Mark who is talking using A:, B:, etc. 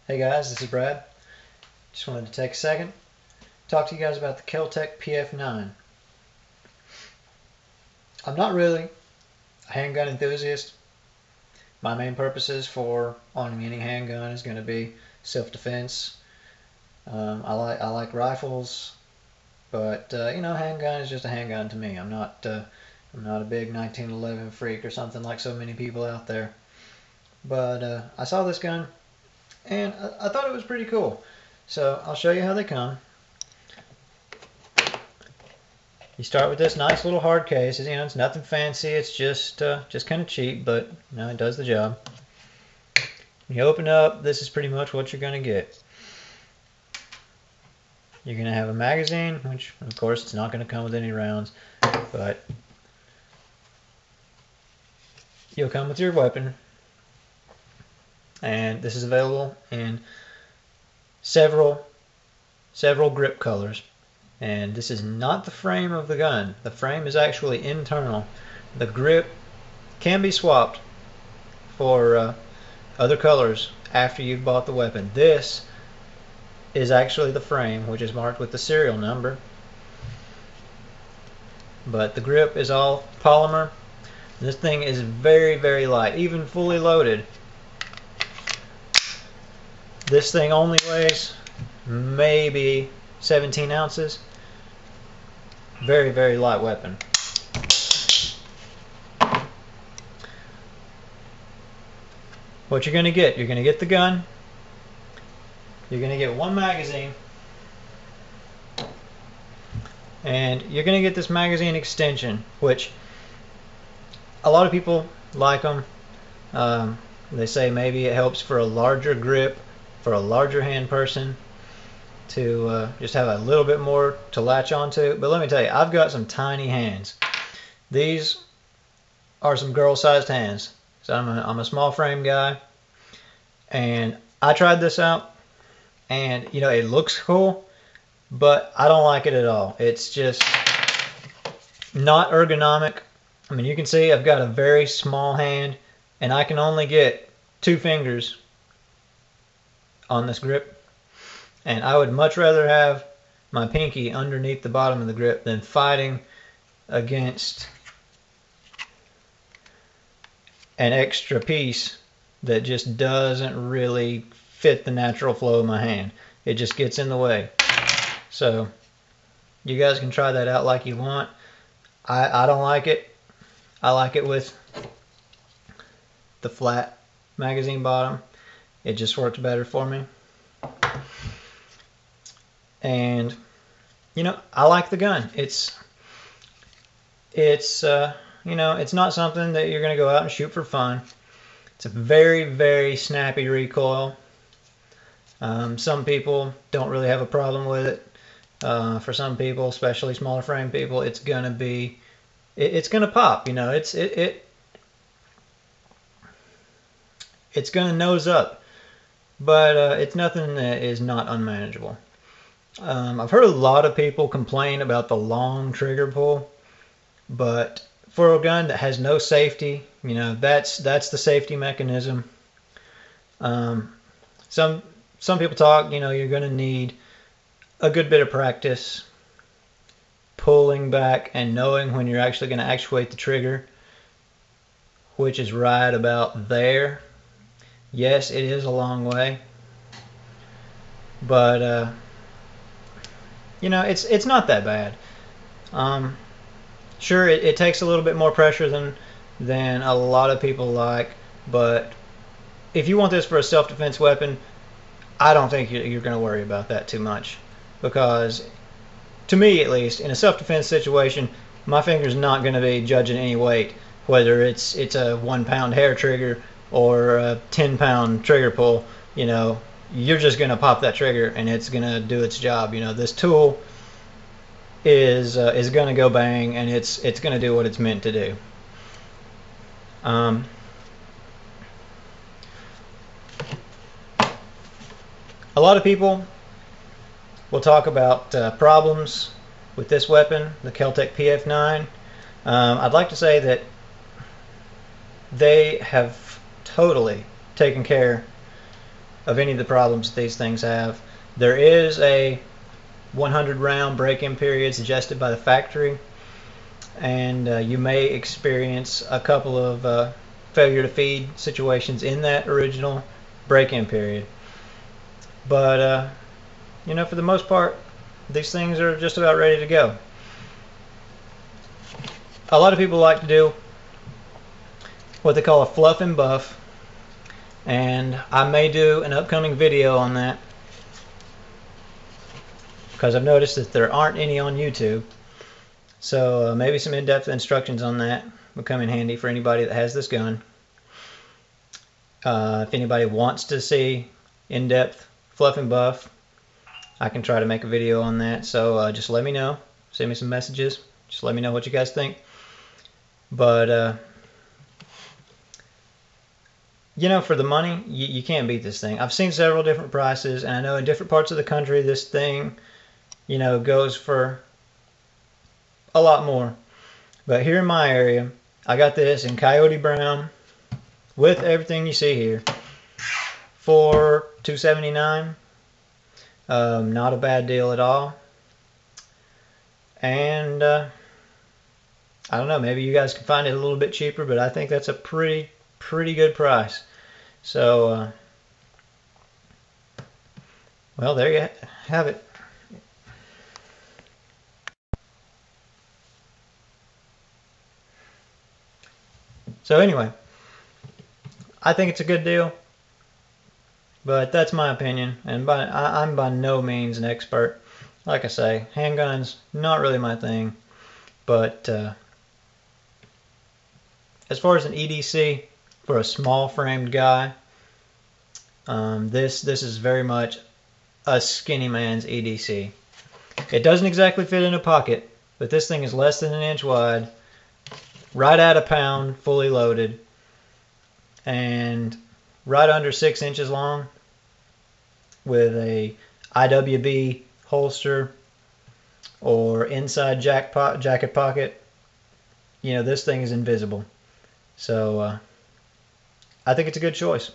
A: Hey guys, this is Brad. Just wanted to take a second to talk to you guys about the KelTec PF9. I'm not really a handgun enthusiast. My main purposes for owning any handgun is going to be self-defense. I like rifles, but handgun is just a handgun to me. I'm not a big 1911 freak or something like so many people out there. But I saw this gun and I thought it was pretty cool. So I'll show you how they come. You start with this nice little hard case. It's nothing fancy. It's just kind of cheap, but it does the job. When you open up, this is pretty much what you're going to get. You're going to have a magazine, which of course it's not going to come with any rounds, but you'll come with your weapon. And this is available in several grip colors. And this is not the frame of the gun. The frame is actually internal. The grip can be swapped for other colors after you've bought the weapon. This is actually the frame, which is marked with the serial number. But the grip is all polymer. This thing is very, very light, even fully loaded. This thing only weighs maybe 17 ounces. Very, very light weapon. What you're going to get the gun. You're going to get one magazine. And you're going to get this magazine extension, which a lot of people like them. They say maybe it helps for a larger grip, for a larger hand person, to just have a little bit more to latch onto. But let me tell you, I've got some tiny hands. These are some girl-sized hands. So I'm a small frame guy, and I tried this out, and it looks cool, but I don't like it at all. It's just not ergonomic. I mean, you can see I've got a very small hand, and I can only get 2 fingers on this grip, and I would much rather have my pinky underneath the bottom of the grip than fighting against an extra piece that just doesn't really fit the natural flow of my hand. It just gets in the way. So you guys can try that out like you want. I don't like it. I like it with the flat magazine bottom. It just works better for me. And I like the gun. It's not something that you're going to go out and shoot for fun. It's a very, very snappy recoil. Some people don't really have a problem with it. For some people, especially smaller frame people, it's going to pop. It's going to nose up. But it's nothing that is not unmanageable. I've heard a lot of people complain about the long trigger pull, but for a gun that has no safety, that's the safety mechanism. Some people talk, you're going to need a good bit of practice pulling back and knowing when you're actually going to actuate the trigger, which is right about there. Yes, it is a long way, but it's not that bad. Sure, it takes a little bit more pressure than a lot of people like, but if you want this for a self-defense weapon, I don't think you're going to worry about that too much, because to me at least, in a self-defense situation, my finger's not going to be judging any weight, whether it's a 1 pound hair trigger or a 10-pound trigger pull. You're just going to pop that trigger and it's going to do its job. This tool is going to go bang, and it's going to do what it's meant to do. A lot of people will talk about problems with this weapon, the KelTec PF9. I'd like to say that they have totally taken care of any of the problems that these things have. There is a 100 round break-in period suggested by the factory, and you may experience a couple of failure to feed situations in that original break-in period. But you know, for the most part, these things are just about ready to go. A lot of people like to do what they call a fluff and buff, and I may do an upcoming video on that because I've noticed that there aren't any on YouTube. So maybe some in-depth instructions on that will come in handy for anybody that has this gun. If anybody wants to see in-depth fluff and buff, I can try to make a video on that. So just let me know. Send me some messages. Just let me know what you guys think. But you know, for the money, you can't beat this thing. I've seen several different prices, and I know in different parts of the country this thing, you know, goes for a lot more. But here in my area, I got this in Coyote Brown with everything you see here for $279. Not a bad deal at all. And I don't know, maybe you guys can find it a little bit cheaper, but I think that's a pretty good price. So well, there you have it. So anyway, I think it's a good deal, but that's my opinion, and I'm by no means an expert. Like I say, handguns, not really my thing, but as far as an EDC for a small framed guy, this is very much a skinny man's EDC. It doesn't exactly fit in a pocket, but this thing is less than an inch wide, right at a pound, fully loaded, and right under 6 inches long, with a IWB holster or inside jacket pocket. You know, this thing is invisible. So I think it's a good choice.